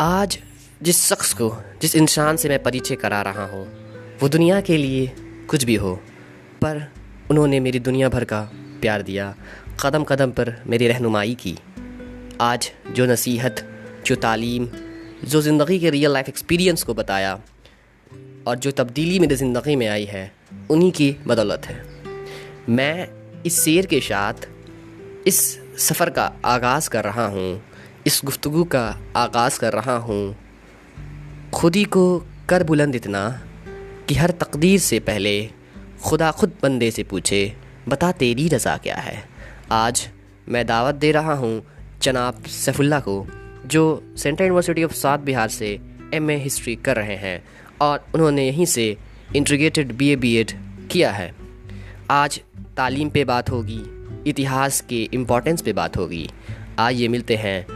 आज जिस शख्स को, जिस इंसान से मैं परिचय करा रहा हूँ, वो दुनिया के लिए कुछ भी हो, पर उन्होंने मेरी दुनिया भर का प्यार दिया, कदम कदम पर मेरी रहनुमाई की। आज जो नसीहत, जो तालीम, जो ज़िंदगी के रियल लाइफ एक्सपीरियंस को बताया और जो तब्दीली मेरी ज़िंदगी में आई है, उन्हीं की बदौलत है। मैं इस शेर के साथ इस सफ़र का आगाज़ कर रहा हूँ, इस गुफ्तगू का आगाज़ कर रहा हूँ। खुद ही को कर बुलंद इतना कि हर तकदीर से पहले खुदा खुद बंदे से पूछे, बता तेरी रज़ा क्या है। आज मैं दावत दे रहा हूँ जनाब सैफुल्लाह को, जो central university of south Bihar से एमए हिस्ट्री कर रहे हैं और उन्होंने यहीं से इंटीग्रेटेड बीए बीएड किया है। आज तालीम पे बात होगी, इतिहास के इम्पोर्टेंस पे बात होगी। आइए मिलते हैं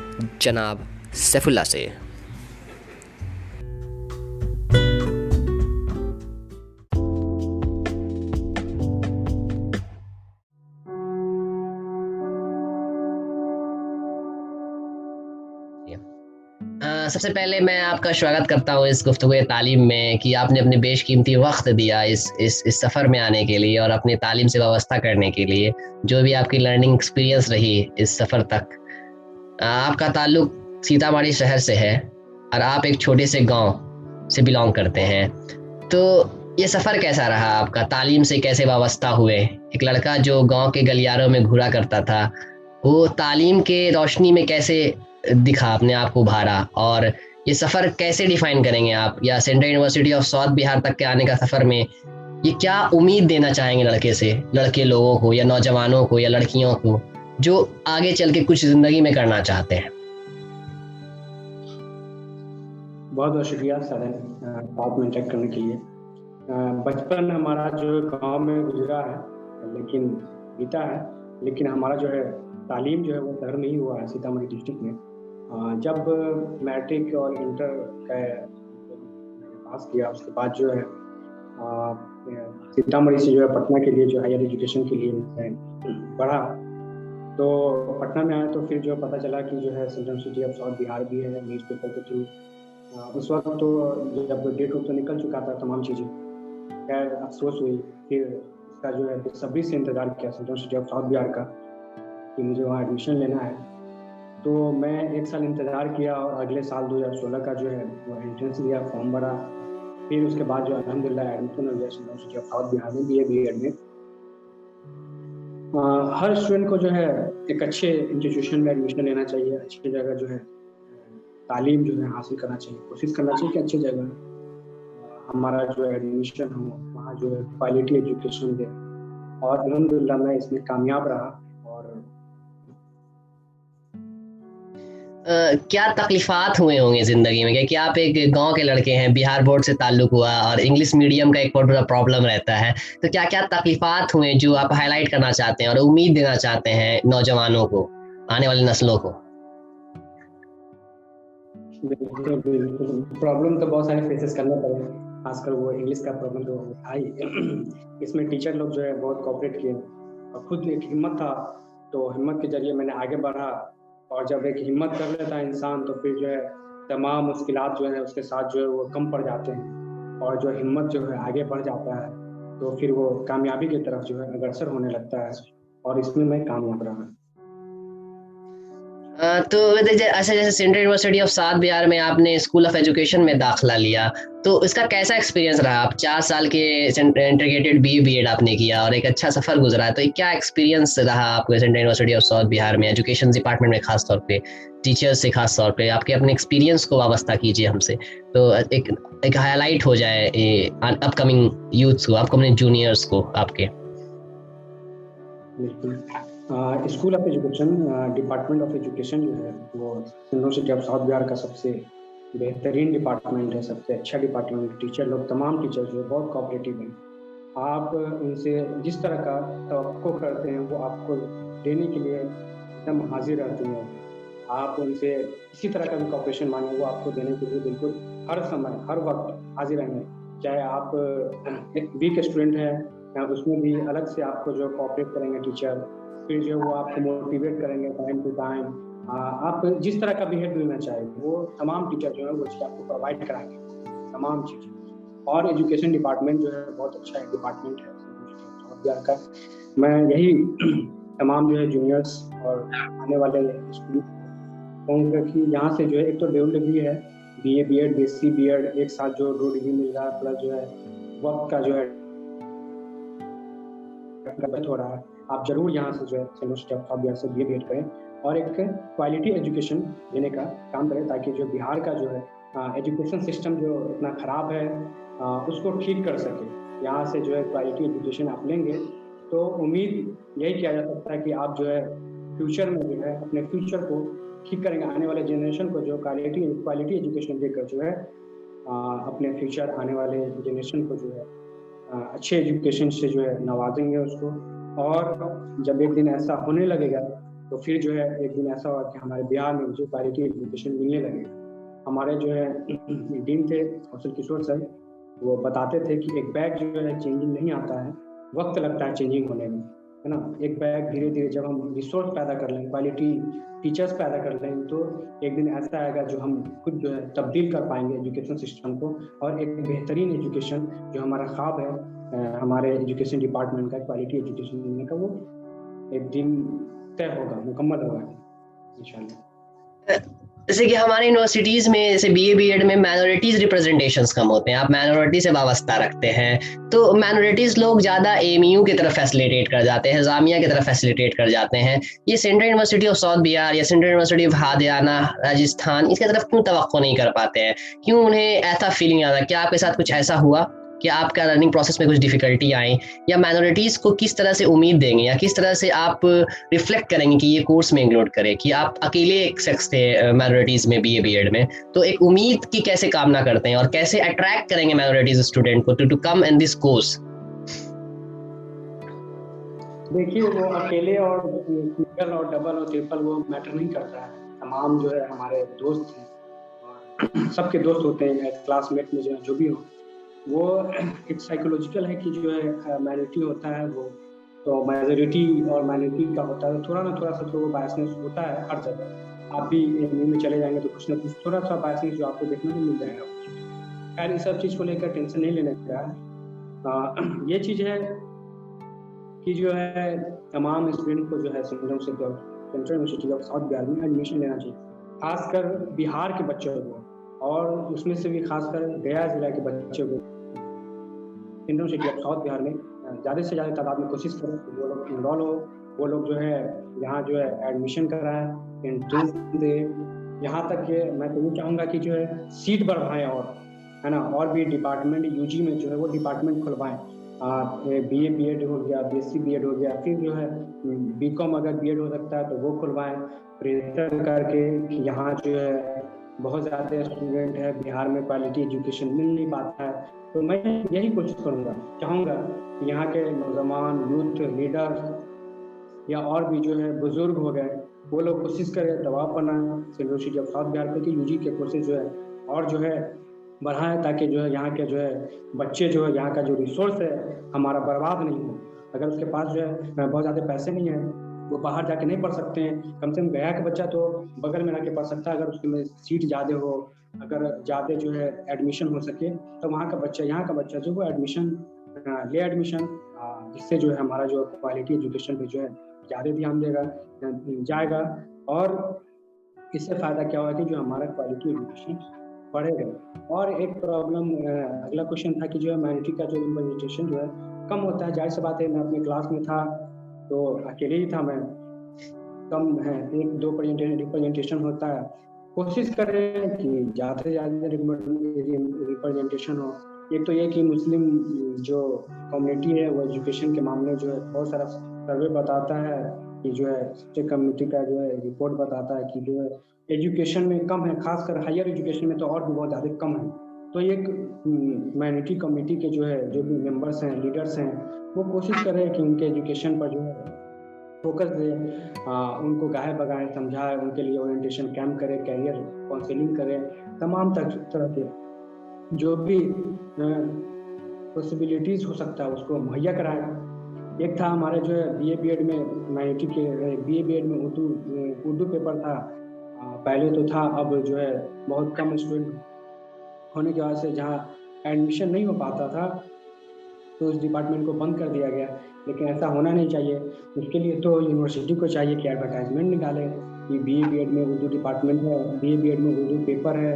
जनाब सैफुल्लाह से। सबसे पहले मैं आपका स्वागत करता हूँ इस गुफ्तगू तालीम में कि आपने अपने बेशकीमती वक्त दिया इस सफ़र में आने के लिए और अपनी तालीम से वाबस्ता करने के लिए। जो भी आपकी लर्निंग एक्सपीरियंस रही इस सफ़र तक। आपका ताल्लुक सीतामढ़ी शहर से है और आप एक छोटे से गांव से बिलोंग करते हैं। तो ये सफ़र कैसा रहा आपका? तालीम से कैसे वाबस्ता हुए? एक लड़का जो गांव के गलियारों में घूरा करता था, वो तालीम के रोशनी में कैसे दिखा, अपने आप को उभारा? और ये सफ़र कैसे डिफाइन करेंगे आप, या central university of south Bihar तक के आने का सफ़र में ये क्या उम्मीद देना चाहेंगे लड़के लोगों को, या नौजवानों को, या लड़कियों को जो आगे चल के कुछ ज़िंदगी में करना चाहते हैं? बहुत बहुत शुक्रिया साधन साथ में इंटरेक्ट करने के लिए। बचपन हमारा जो गांव में गुजरा है, लेकिन बीता है, लेकिन हमारा जो है तालीम जो है वो शहर में ही हुआ है, सीतामढ़ी डिस्ट्रिक्ट में। जब मैट्रिक और इंटर का मैंने पास किया, उसके बाद जो है सीतामढ़ी से जो है पटना के लिए, जो हायर एजुकेशन के लिए मैं बढ़ा। तो पटना में आया तो फिर जो पता चला कि जो है central university of south Bihar भी है, न्यूज़पेपर के थ्रू। उस वक्त तो जब डेट तो निकल चुका था, तमाम चीज़ें खैर अफसोस हुई। फिर इसका जो है बेसब्री से इंतज़ार किया central university of south Bihar का कि मुझे वहाँ एडमिशन लेना है। तो मैं 1 साल इंतज़ार किया और अगले साल 2016 का जो है वो एंट्रेंस दिया, फॉर्म भरा। फिर उसके बाद जो अल्हम्दुलिल्लाह एडमिशन हो गया central university of south Bihar में बीए बीएड में। हर स्टूडेंट को जो है एक अच्छे इंस्टीट्यूशन में एडमिशन लेना चाहिए, अच्छी जगह जो है तालीम जो है हासिल करना चाहिए, कोशिश करना चाहिए कि अच्छी जगह हमारा जो एडमिशन हो, वहाँ जो है क्वालिटी एजुकेशन दे। और अल्हम्दुलिल्लाह मैं इसमें कामयाब रहा। और क्या तकलीफ़ात हुए होंगे ज़िंदगी में? क्योंकि आप एक गांव के लड़के हैं, बिहार बोर्ड से ताल्लुक़ हुआ और इंग्लिश मीडियम का एक बहुत बड़ा प्रॉब्लम रहता है। तो क्या-क्या तकलीफ़ात हुए जो आप हाइलाइट करना चाहते हैं और उम्मीद देना चाहते हैं नौजवानों को, आने वाली नस्लों को? बिल्कुल बिल्कुल प्रॉब्लम तो बहुत सारे फेसेस करना पड़े, खासकर वो इंग्लिश का प्रॉब्लम तो था ही। इसमें टीचर लोग जो है बहुत कोऑपरेट किए और खुद एक हिम्मत था, तो हिम्मत के जरिए मैंने आगे बढ़ा। और जब एक हिम्मत कर लेता है इंसान, तो फिर जो है तमाम मुश्किलात जो है उसके साथ जो है वो कम पड़ जाते हैं, और जो हिम्मत जो है आगे बढ़ जाता है, तो फिर वो कामयाबी की तरफ जो है अग्रसर होने लगता है। और इसमें मैं कामयाब रहा। तो अच्छा, जैसे central university of south Bihar में आपने स्कूल ऑफ एजुकेशन में दाखिला लिया, तो इसका कैसा एक्सपीरियंस रहा? आप 4 साल के इंटीग्रेटेड बीए बीएड आपने किया और एक अच्छा सफ़र गुजरा, तो क्या एक्सपीरियंस रहा आपको central university of south Bihar में एजुकेशन डिपार्टमेंट में? खास तौर पे टीचर्स से, खास तौर पे आपके अपने एक्सपीरियंस को वाबस्ता कीजिए हमसे, तो एक हाईलाइट हो जाए अपकमिंग यूथ्स को, अपकमिंग जूनियर्स को आपके। बिल्कुल। School of education, department of education जो है वो यूनिवर्सिटी ऑफ साउथ बिहार का सबसे बेहतरीन डिपार्टमेंट है, सबसे अच्छा डिपार्टमेंट। टीचर लोग, तमाम टीचर जो है बहुत कोऑपरेटिव हैं। आप उनसे जिस तरह का तवक्को करते हैं वो आपको देने के लिए एकदम हाजिर रहती हैं। आप उनसे किसी तरह का भी कॉपरेशन मांगे, वो आपको देने के लिए बिल्कुल हर समय हर वक्त हाजिर रहेंगे। चाहे आप एक वीक स्टूडेंट हैं, उसमें भी अलग से आपको जो कोऑपरेट करेंगे टीचर। फिर जो वो आपको मोटिवेट करेंगे टाइम टू टाइम। आप जिस तरह का भी हेड लेना चाहे वो तमाम टीचर जो है वो चीज़ आपको प्रोवाइड कराएंगे, तमाम चीज़ें। और एजुकेशन डिपार्टमेंट जो है बहुत अच्छा एक डिपार्टमेंट है साउथ बिहार का। मैं यही तमाम जो है जूनियर्स और आने वाले स्टूडेंट कहूँगा कि यहाँ से जो है एक तो डबल डिग्री है, BA BEd BSc BEd एक साथ जो 2 डिग्री मिल रहा है, प्लस जो है वक्त का जो है गलत हो रहा है। आप जरूर यहाँ से जो है यूनिवर्सिटी ऑफ साउथ बिहार से BA BEd करें और एक क्वालिटी एजुकेशन देने का काम करें, ताकि जो बिहार का जो है एजुकेशन सिस्टम जो इतना ख़राब है उसको ठीक कर सके। यहाँ से जो है क्वालिटी एजुकेशन आप लेंगे तो उम्मीद यही किया जा सकता है कि आप जो है फ्यूचर में जो है अपने फ्यूचर को ठीक करेंगे, आने वाले जनरेशन को जो क्वालिटी एजुकेशन देकर जो है अपने फ्यूचर आने वाले जनरेशन को जो है अच्छे एजुकेशन से जो है नवाजेंगे उसको। और जब एक दिन ऐसा होने लगेगा तो फिर जो है एक दिन ऐसा होगा कि हमारे बिहार में जो क्वालिटी एजुकेशन मिलने लगेगा। हमारे जो है डीन थे कौशल किशोर सर, वो बताते थे कि एक बैग जो है चेंजिंग नहीं आता है, वक्त लगता है चेंजिंग होने में, है ना। एक बैग धीरे धीरे जब हम रिसोर्स पैदा कर लें, क्वालिटी टीचर्स पैदा कर लें, तो एक दिन ऐसा आएगा जो हम खुद जो है तब्दील कर पाएंगे एजुकेशन सिस्टम को, और एक बेहतरीन एजुकेशन जो हमारा ख्वाब है हमारे एजुकेशन डिपार्टमेंट का क्वालिटी एजुकेशन देने का, वो एक दिन तय होगा, मुकम्मल होगा इंशाल्लाह। जैसे कि हमारे यूनिवर्सिटीज़ में जैसे BA BEd में माइनॉरिटीज़ रिप्रेजेंटेशंस कम होते हैं, आप माइनॉरिटी से वाबस्ता रखते हैं, तो माइनॉरिटीज़ लोग ज़्यादा AMU की तरफ फैसिलिटेट कर जाते हैं, जामिया की तरफ फैसिलिटेट कर जाते हैं। ये central university of south Bihar या सेंट्रल यूनिवर्सिटी ऑफ हादियाना राजस्थान इसकी तरफ क्यों तवक्को नहीं कर पाते हैं? क्यों उन्हें ऐसा फीलिंग आता है? क्या आपके साथ कुछ ऐसा हुआ कि आपका लर्निंग प्रोसेस में कुछ डिफिकल्टी आई, या माइनॉरिटीज़ को किस तरह से उम्मीद देंगे या किस तरह से आप रिफ्लेक्ट करेंगे कि ये कोर्स में इंक्लूड करें? कि आप अकेले एक शख्स थे माइनॉरिटीज़ में BA BEd में, तो एक उम्मीद की कैसे कामना करते हैं और कैसे अट्रैक्ट करेंगे माइनॉरिटीज़ स्टूडेंट को to come in this course? देखिए, वो अकेले और सिंगल और डबल और ट्रिपल वो मैटर नहीं करता है। तमाम जो है हमारे दोस्त हैं और सबके दोस्त होते हैं, क्लासमेट में जो भी हो, वो एक साइकोलॉजिकल है कि जो है माइनॉरिटी होता है वो तो मेजॉरिटी और माइनॉरिटी का होता है, थोड़ा सा तो वो बायसनेस होता है हर जगह। आप भी एमयू में चले जाएंगे तो कुछ ना कुछ थोड़ा सा बायसनेस जो आपको देखने को मिल जाएगा। खैर, इस सब चीज़ को लेकर टेंशन नहीं लेने का। ये चीज़ है कि जो है तमाम स्टूडेंट को जो है central university of south Bihar में एडमिशन लेना चाहिए, खासकर बिहार के बच्चों को, और उसमें से भी खासकर गया जिला के बच्चों को central university of south Bihar में ज़्यादा से ज़्यादा तादाद में कोशिश करें कि वो लोग इनरोल हो, वो लोग जो है यहाँ जो है एडमिशन कराएं, एंट्रेंस दे। यहाँ तक कि मैं तो ये चाहूँगा कि जो है सीट बढ़ाएं, और है ना, और भी डिपार्टमेंट UG में जो है वो डिपार्टमेंट खुलवाएं। BA BEd हो गया, BSc BEd हो गया, फिर जो है BCom अगर BEd हो सकता है तो वो खुलवाएं, प्रेशर करके कि यहाँ जो है बहुत ज़्यादा स्टूडेंट है, बिहार में क्वालिटी एजुकेशन मिल नहीं पाता है। तो मैं यही कोशिश करूँगा, चाहूँगा कि यहाँ के नौजवान यूथ लीडर या और भी जो है बुजुर्ग हो गए, वो लोग कोशिश करें, दबाव बनाएं यूनिवर्सिटी ऑफ साउथ बिहार पे कि UG के कोर्सेज जो है और जो है बढ़ाएं, ताकि जो है यहाँ के जो है बच्चे जो है यहाँ का जो रिसोर्स है हमारा बर्बाद नहीं हो। अगर उसके पास जो है बहुत ज़्यादा पैसे नहीं है, वो बाहर जाके नहीं पढ़ सकते हैं, कम से कम गया का बच्चा तो बगल में आके पढ़ सकता है। अगर उसके में सीट ज़्यादा हो, अगर ज़्यादा जो है एडमिशन हो सके, तो वहाँ का बच्चा यहाँ का बच्चा जो वो एडमिशन ले एडमिशन, जिससे जो है हमारा जो क्वालिटी एजुकेशन पे जो है ज़्यादा ध्यान देगा जाएगा। और इससे फ़ायदा क्या होगा कि जो हमारा क्वालिटी एजुकेशन बढ़ेगा। और एक प्रॉब्लम अगला क्वेश्चन था कि जो है माइनॉरिटी का जो रिप्रेजेंटेशन जो है कम होता है। जाहिर सी बात है, मैं अपने क्लास में था तो अकेले ही था, मैं कम है, 1-2 रिप्रेजेंटेशन होता है। कोशिश करें कि ज़्यादा से ज़्यादा रिप्रेजेंटेशन हो। एक तो ये कि मुस्लिम जो कम्युनिटी है वो एजुकेशन के मामले जो है बहुत सारा सर्वे बताता है कि जो है स्टेट कम्युनिटी का जो है रिपोर्ट बताता है कि जो है एजुकेशन में कम है, खासकर हायर एजुकेशन में तो और भी बहुत ज़्यादा कम है। तो एक माइनॉरिटी कम्युनिटी के जो भी मेंबर्स हैं, लीडर्स हैं, वो कोशिश करें कि उनके एजुकेशन पर जो है फोकस दें, उनको गाहे बगाएं समझाएं, उनके लिए ओरिएंटेशन कैंप करें, कैरियर काउंसलिंग करें, तमाम तरह के जो भी पॉसिबिलिटीज़ हो सकता है उसको मुहैया कराएं। एक था हमारे जो है BA BEd में माइनॉरिटी के BA BEd में उर्दू पेपर था, पहले तो था, अब जो है बहुत कम स्टूडेंट होने की वजह से जहाँ एडमिशन नहीं हो पाता था तो उस डिपार्टमेंट को बंद कर दिया गया। लेकिन ऐसा होना नहीं चाहिए। उसके लिए तो यूनिवर्सिटी को चाहिए कि एडवर्टाइजमेंट निकाले कि BA BEd में उर्दू डिपार्टमेंट है, BA BEd में उर्दू पेपर है,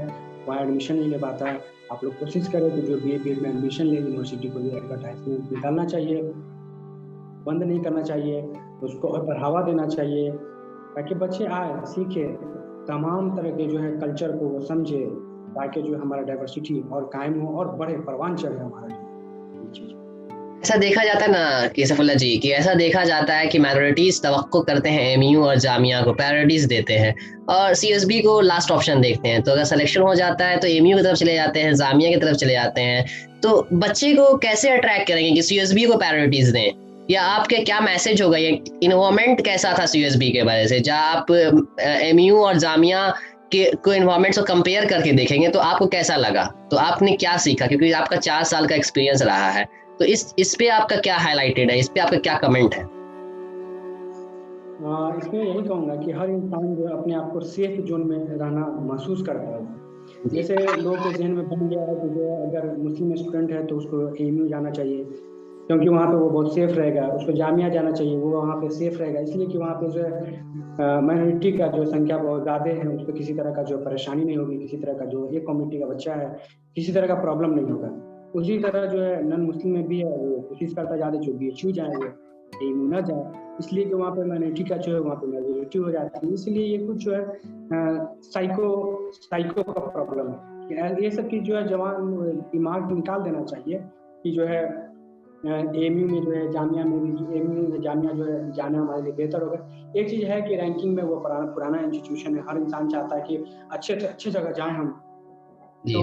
वहाँ एडमिशन नहीं ले पाता है। आप लोग कोशिश करें कि जो BA BEd में एडमिशन ले, यूनिवर्सिटी को ये एडवर्टाइजमेंट निकालना चाहिए, बंद नहीं करना चाहिए, उसको और बढ़ावा देना चाहिए ताकि बच्चे आए, सीखे, तमाम तरह के जो है कल्चर को वो समझे, ताकि जो हमारा डाइवर्सिटी और कायम हो और बड़े परवान चढ़े हमारा जो चीज़। ऐसा देखा जाता है ना कि सफुल्ला जी, कि ऐसा देखा जाता है कि माइनॉरिटीज तवक्को करते हैं एमयू और जामिया को प्रायोरिटीज देते हैं और सीएसबी को लास्ट ऑप्शन देखते हैं। तो अगर सिलेक्शन हो जाता है तो एमयू की तरफ चले जाते हैं, जामिया की तरफ चले जाते हैं। तो बच्चे को कैसे अट्रैक्ट करेंगे कि सीएसबी को प्रायोरिटीज दें, या आपके क्या मैसेज होगा, ये इन्वॉल्वमेंट कैसा था सीएसबी के वजह से? जब आप एमयू और जामिया के को इन्वॉल्वमेंट को कंपेयर करके देखेंगे तो आपको कैसा लगा, तो आपने क्या सीखा, क्योंकि आपका 4 साल का एक्सपीरियंस रहा है, तो इस पे आपका क्या हाईलाइटेड है, इस पे आपका क्या कमेंट है? इसमें यही कहूँगा कि हर इंसान जो अपने आप को सेफ जोन में रहना महसूस करता है। जैसे लोगों के जहन में बन गया है कि जो अगर मुस्लिम स्टूडेंट है तो उसको एमयू जाना चाहिए क्योंकि वहाँ पे वो बहुत सेफ रहेगा, उसको जामिया जाना चाहिए, वो वहाँ पे सेफ रहेगा, इसलिए कि वहाँ पे जो है माइनॉरिटी का जो संख्या बहुत ज़्यादा है, उसको किसी तरह का जो परेशानी नहीं होगी, किसी तरह का जो एक कम्युनिटी का बच्चा है किसी तरह का प्रॉब्लम नहीं होगा। उसी तरह जो है नॉन मुस्लिम में भी है, वो कोशिश करता ज़्यादा जो BHU जाए वो एमयू ना जाए, इसलिए कि वहाँ पे माइनॉरिटी का जो है वहाँ पे मेजोरिटी हो जाती है, इसलिए ये कुछ जो है साइको का प्रॉब्लम है। ये सब चीज़ जो है जवान दिमाग निकाल देना चाहिए कि जो है एमयू में जो है जामिया में भी एमयू में जामिया जो है जाना हमारे लिए बेहतर होगा। एक चीज़ है कि रैंकिंग में वो पुराना इंस्टीट्यूशन है, हर इंसान चाहता है कि अच्छे से अच्छी जगह जाएं हम, तो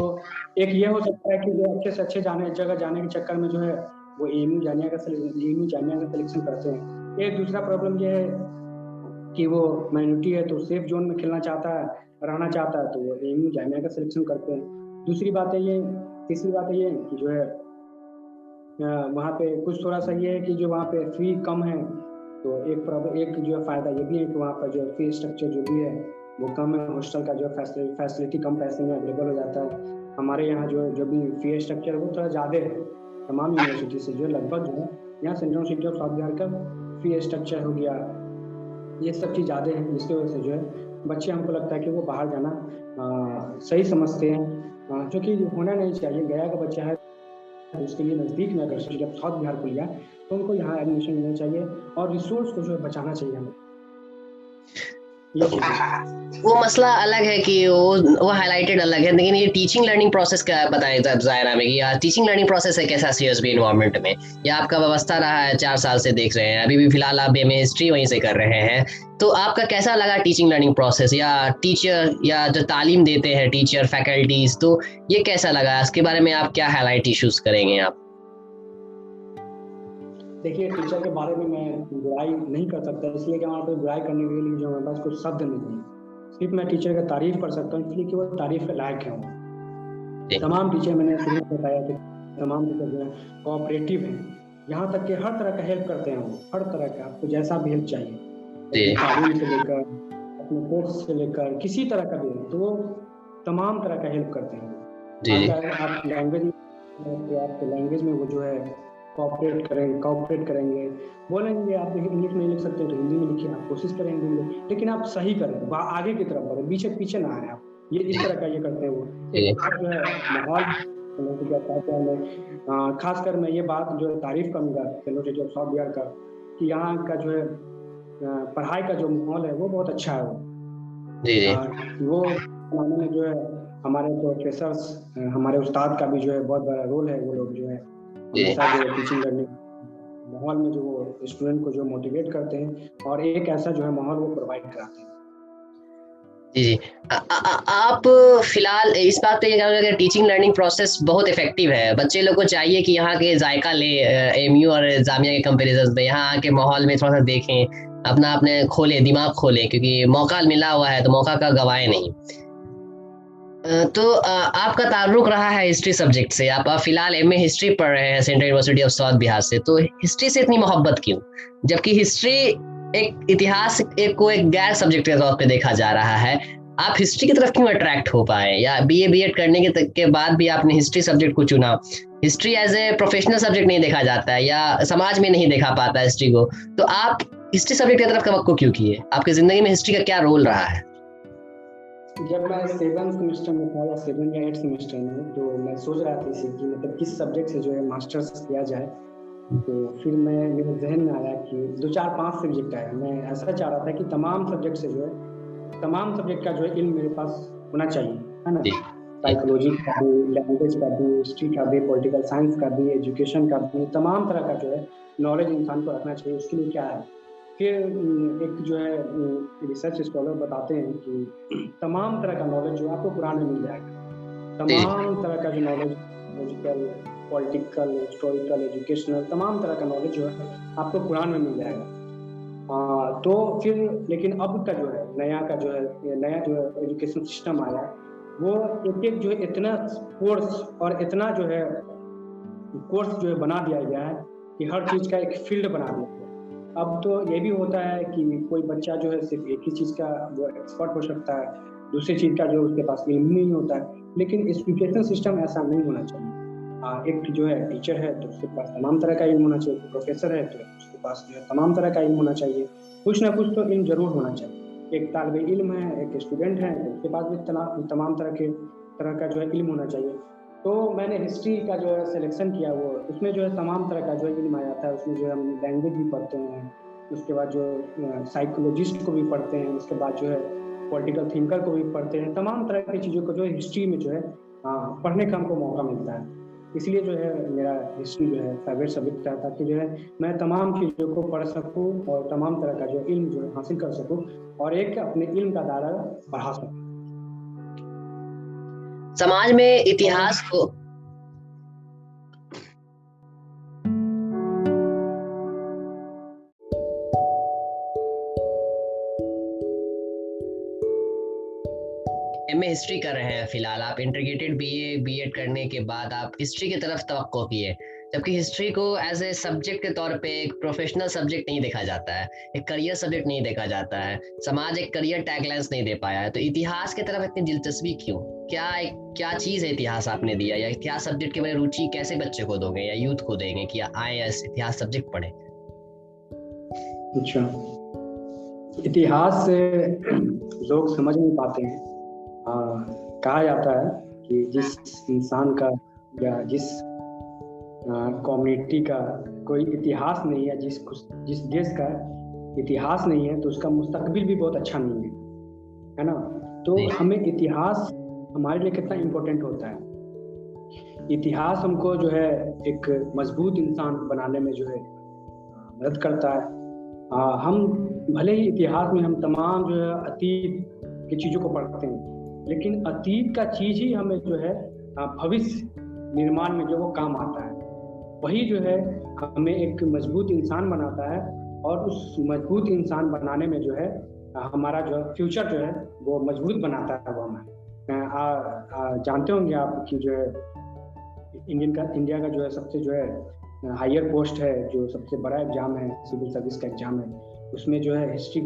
एक ये हो सकता है कि जो अच्छे से अच्छे जगह जाने के चक्कर में जो है वो एमयू जामिया का सिलेक्शन करते हैं। एक दूसरा प्रॉब्लम ये है कि वो माइनॉरिटी है तो सेफ जोन में खेलना चाहता है, रहना चाहता है, तो वो एमयू जामिया का सिलेक्शन करते हैं। तीसरी बात है ये कि जो है वहाँ पे कुछ थोड़ा सा ये है कि जो वहाँ पे फी कम है, तो एक जो है फ़ायदा ये भी है कि वहाँ पर जो फी स्ट्रक्चर जो भी है वो कम है, हॉस्टल का जो फैसिलिटी कम पैसे में अवेलेबल हो जाता है। हमारे यहाँ जो भी फी स्ट्रक्चर है वो थोड़ा ज़्यादा है तमाम यूनिवर्सिटी से, जो लगभग जो है यहाँ central university of south Bihar का फी स्ट्रक्चर हो गया, ये सब चीज़ ज़्यादा है, जिसकी वजह से जो है बच्चे हमको लगता है कि वो बाहर जाना सही समझते हैं, जो कि होना नहीं चाहिए। गया का बच्चा है उसके लिए नज़दीक में अगर जब साउथ बिहार को लिया तो उनको यहाँ एडमिशन लेना चाहिए और रिसोर्स को जो है बचाना चाहिए हमें। वो मसला अलग है कि वो हाईलाइटेड अलग है, लेकिन ये टीचिंग लर्निंग प्रोसेस का बताएं ज़ाहिरा में कि टीचिंग लर्निंग प्रोसेस है कैसा सीएसबी एनवायरनमेंट में, या आपका व्यवस्था रहा है 4 साल से देख रहे हैं, अभी भी फिलहाल आप एमए हिस्ट्री वहीं से कर रहे हैं, तो आपका कैसा लगा टीचिंग लर्निंग प्रोसेस, या टीचर या जो तालीम देते हैं टीचर फैकल्टीज, तो ये कैसा लगा, इसके बारे में आप क्या हाईलाइट इश्यूज करेंगे आप? देखिए, टीचर के बारे में मैं बुराई नहीं कर सकता, इसलिए कि हमारे पास बुराई करने के लिए जो हमारे पास कुछ शब्द नहीं है। सिर्फ मैं टीचर का तारीफ कर सकता हूँ, इसलिए कि वो तारीफ के लायक है। तमाम टीचर, मैंने शुरू में बताया कि तमाम टीचर जो है कोऑपरेटिव हैं, यहाँ तक कि हर तरह का हेल्प करते हैं वो, हर तरह का, आपको जैसा भी हेल्प चाहिए, तालीम से लेकर अपने कोर्स से लेकर किसी तरह का भी, तो वो तमाम तरह का हेल्प करते हैं। आप लैंग्वेज में वो जो है कोऑपरेट करेंगे, बोलेंगे आप इंग्लिश में लिख सकते हो तो हिंदी में लिखिए, आप कोशिश करेंगे, लेकिन आप सही करें, आगे की तरफ बढ़े, पीछे ना आए आप, ये इस तरह का ये करते हैं वो। जो है माहौल, खासकर मैं ये बात जो है तारीफ करूँगा यूनिवर्सिटी ऑफ साउथ बिहार का, कि यहाँ का जो है पढ़ाई का जो माहौल है वो बहुत अच्छा है। वो मामले में जो है हमारे प्रोफेसर्स, हमारे उस्ताद का भी जो है बहुत बड़ा रोल है। वो लोग जो है जो टीचिंग करने माहौल में जो वो स्टूडेंट को जो मोटिवेट करते हैं और एक ऐसा जो है माहौल वो प्रोवाइड कराते हैं। जी, आप फिलहाल इस बात पे ये कहोगे कि टीचिंग लर्निंग प्रोसेस बहुत इफेक्टिव है, बच्चे लोग को चाहिए कि यहाँ के जायका ले एमयू और जामिया के कंपैरिजन में, यहाँ के माहौल में थोड़ा सा देखें, अपने खोले, दिमाग खोले, क्योंकि मौका मिला हुआ है तो मौका का गवाए नहीं। तो आपका ताल्लुक रहा है हिस्ट्री सब्जेक्ट से, आप फिलहाल एमए हिस्ट्री पढ़ रहे हैं central university of south Bihar से, तो हिस्ट्री से इतनी मोहब्बत क्यों, जबकि हिस्ट्री एक इतिहास को एक गैर सब्जेक्ट के तौर पे देखा जा रहा है, आप हिस्ट्री की तरफ क्यों अट्रैक्ट हो पाए, या बीए बीएड करने के बाद भी आपने हिस्ट्री सब्जेक्ट को चुना? History as a professional subject नहीं देखा जाता है, या समाज में नहीं देखा पाता हिस्ट्री को, तो आप हिस्ट्री सब्जेक्ट की तरफ तवक्को क्यों किए? आपकी जिंदगी में हिस्ट्री का क्या रोल रहा है? जब मैं 7th सेमेस्टर में था, या 7 या 8 सेमेस्टर में, तो मैं सोच रहा था कि मतलब किस सब्जेक्ट से जो है मास्टर्स किया जाए। तो फिर मेरे जहन में आया कि 2-4-5 सब्जेक्ट आया। मैं ऐसा चाह रहा था कि तमाम सब्जेक्ट से जो है, तमाम सब्जेक्ट का जो है इल्म मेरे पास होना चाहिए, है ना। साइकोलॉजी का भी, लैंग्वेज का भी, हिस्ट्री का भी, पॉलिटिकल साइंस का भी, एजुकेशन का भी, तमाम तरह का जो है नॉलेज इंसान को रखना चाहिए। उसके लिए क्या है, फिर एक जो है रिसर्च स्कॉलर बताते हैं कि तमाम तरह का नॉलेज जो आपको कुरान में मिल जाएगा। तमाम तरह का जो knowledge, logical, political, historical, educational, तमाम तरह का नॉलेज जो है आपको कुरान में मिल जाएगा। तो फिर लेकिन अब का जो है नया जो है एजुकेशन सिस्टम आया, वो एक जो है इतना कोर्स और इतना जो है कोर्स जो है बना दिया गया है कि हर चीज़ का एक फील्ड बना दिया गया है। अब तो ये भी होता है कि कोई बच्चा जो है सिर्फ एक ही चीज़ का जो एक्सपर्ट हो सकता है, दूसरी चीज़ का जो उसके पास इल्म नहीं होता है। लेकिन एजुकेशन सिस्टम ऐसा नहीं होना चाहिए। एक जो है टीचर है तो उसके पास तमाम तरह का इल्म होना चाहिए, प्रोफेसर है तो उसके पास जो है तमाम तरह का इल्म होना चाहिए। कुछ ना कुछ तो इल्म जरूर होना चाहिए। एक तालिबे इल्म है, एक स्टूडेंट है, तो उसके पास भी तमाम तरह का जो है इल्म होना चाहिए। तो मैंने हिस्ट्री का जो है सिलेक्शन किया, वो उसमें जो है तमाम तरह का जो है इल्म आ जाता है। उसमें जो है हम लैंग्वेज भी पढ़ते हैं, उसके बाद जो साइकोलॉजिस्ट को भी पढ़ते हैं, उसके बाद जो है पॉलिटिकल थिंकर को भी पढ़ते हैं। तमाम तरह की चीज़ों को जो है हिस्ट्री में जो है पढ़ने का हमको मौका मिलता है। इसलिए जो है मेरा हिस्ट्री जो है फेवरेट सब्जेक्ट है, ताकि जो है मैं तमाम चीज़ों को पढ़ सकूं और तमाम तरह का जो इल्म जो है हासिल कर सकूं, और एक अपने इल्म का दायरा बढ़ा सकूं। समाज में इतिहास को एमए हिस्ट्री कर रहे हैं फिलहाल आप, इंटीग्रेटेड बीए बीएड करने के बाद आप हिस्ट्री की तरफ तवक्को किए, जबकि हिस्ट्री को एज ए सब्जेक्ट के तौर पे एक प्रोफेशनल सब्जेक्ट नहीं देखा जाता है, एक करियर सब्जेक्ट नहीं देखा जाता है, समाज एक करियर टैगलाइंस नहीं दे पाया है। तो इतिहास की तरफ इतनी दिलचस्पी क्यों? क्या चीज है इतिहास आपने दिया, या इतिहास सब्जेक्ट के बारे में रुचि कैसे बच्चे को दोगे या यूथ को देंगे कि आए इतिहास सब्जेक्ट पढ़े? अच्छा, इतिहास से लोग समझ नहीं पाते हैं। कहा जाता है कि जिस इंसान का या जिस कम्युनिटी का कोई इतिहास नहीं है, जिस देश का इतिहास नहीं है, तो उसका मुस्तकबिल भी बहुत अच्छा नहीं है ना। तो हमें इतिहास हमारे लिए कितना इम्पोर्टेंट होता है। इतिहास हमको जो है एक मजबूत इंसान बनाने में जो है मदद करता है। हम भले ही इतिहास में हम तमाम जो है अतीत की चीज़ों को पढ़ते हैं, लेकिन अतीत का चीज़ ही हमें जो है भविष्य निर्माण में जो वो काम आता है। वही जो है हमें एक मजबूत इंसान बनाता है, और उस मजबूत इंसान बनाने में जो है हमारा जो फ्यूचर जो है वो मजबूत बनाता है। वो हमें जानते होंगे आप कि जो है इंडिया का जो है सबसे जो है हायर पोस्ट है, जो सबसे बड़ा एग्जाम है, सिविल सर्विस का एग्जाम है, उसमें जो है हिस्ट्री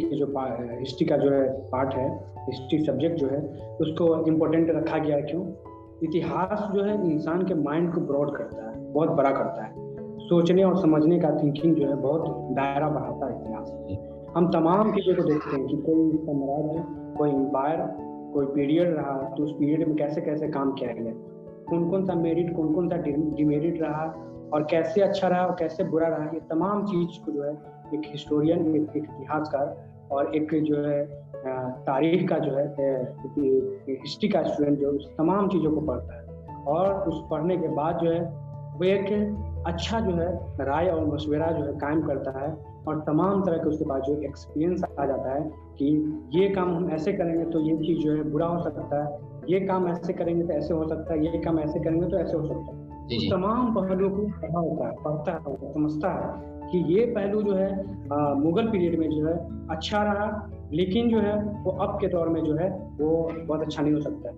का जो है पार्ट है, हिस्ट्री सब्जेक्ट जो है उसको इम्पोर्टेंट रखा गया है। क्यों? इतिहास जो है इंसान के माइंड को ब्रॉड करता है, बहुत बड़ा करता है। सोचने और समझने का थिंकिंग जो है बहुत दायरा बढ़ाता है इतिहास। हम तमाम चीज़ों को देखते हैं कि कोई साम्राज्य, कोई एम्पायर, कोई पीरियड रहा, तो उस पीरियड में कैसे कैसे काम किया गया, कौन सा मेरिट, कौन सा डिमेरिट रहा, और कैसे अच्छा रहा और कैसे बुरा रहा। ये तमाम चीज़ को जो है एक हिस्टोरियन, एक इतिहासकार और एक जो है तारीख का जो है हिस्ट्री का स्टूडेंट जो उस तमाम चीज़ों को पढ़ता है, और उस पढ़ने के बाद जो है वो एक अच्छा जो है राय और मशवरा जो है कायम करता है, और तमाम तरह के उसके बाद जो एक्सपीरियंस आ जाता है कि ये काम हम ऐसे करेंगे तो ये चीज़ जो है बुरा हो सकता है, ये काम ऐसे करेंगे तो ऐसे हो सकता है, ये काम ऐसे करेंगे तो ऐसे हो सकता है। उस तमाम पहलुओं को पढ़ता है, समझता है कि ये पहलू जो है मुगल पीरियड में जो है अच्छा रहा, लेकिन जो है वो अब के दौर में जो है वो बहुत अच्छा नहीं हो सकता।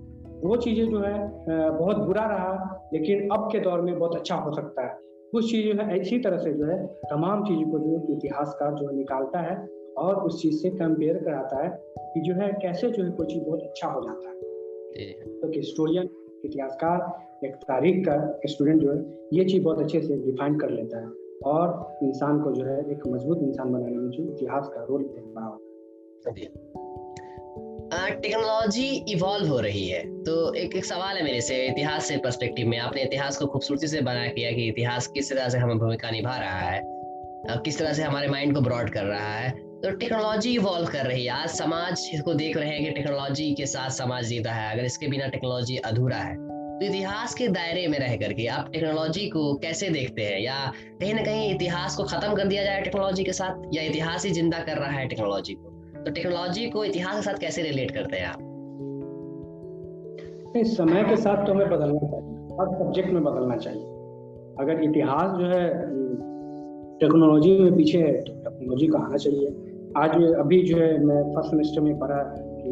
वो चीज़ें जो है बहुत बुरा रहा, लेकिन अब के दौर में बहुत अच्छा हो सकता है। कुछ चीज़ें है इसी तरह से जो है तमाम चीज़ों को जो इतिहासकार जो है निकालता है, और उस चीज़ से कंपेयर कराता है कि जो है कैसे जो है कोई चीज़ बहुत अच्छा हो जाता है। तो हिस्टोरियन, इतिहासकार, एक तारीख का स्टूडेंट जो है ये चीज़ बहुत अच्छे से डिफाइन कर लेता है और इंसान को जो है एक मजबूत इंसान बनाने में जो इतिहास का रोल बड़ा होता है। टेक्नोलॉजी इवॉल्व हो रही है, तो एक सवाल है मेरे से इतिहास से पर्सपेक्टिव में। आपने इतिहास को खूबसूरती से बना किया कि इतिहास किस तरह से हमें भूमिका निभा रहा है, किस तरह से हमारे माइंड को ब्रॉड कर रहा है। तो टेक्नोलॉजी इवॉल्व कर रही है, आज समाज इसको देख रहे हैं कि टेक्नोलॉजी के साथ समाज जीता है, अगर इसके बिना टेक्नोलॉजी अधूरा है। तो इतिहास के दायरे में रह करके आप टेक्नोलॉजी को कैसे देखते हैं, या कहीं ना कहीं इतिहास को खत्म कर दिया जाए टेक्नोलॉजी के साथ, या इतिहास ही जिंदा कर रहा है टेक्नोलॉजी को? तो टेक्नोलॉजी को इतिहास के साथ कैसे रिलेट करते हैं आप? इस समय के साथ तो हमें बदलना चाहिए, हर सब्जेक्ट में बदलना चाहिए। अगर इतिहास जो है टेक्नोलॉजी में पीछे है तो टेक्नोलॉजी को आना चाहिए। आज अभी जो है मैं फर्स्ट सेमेस्टर में पढ़ा कि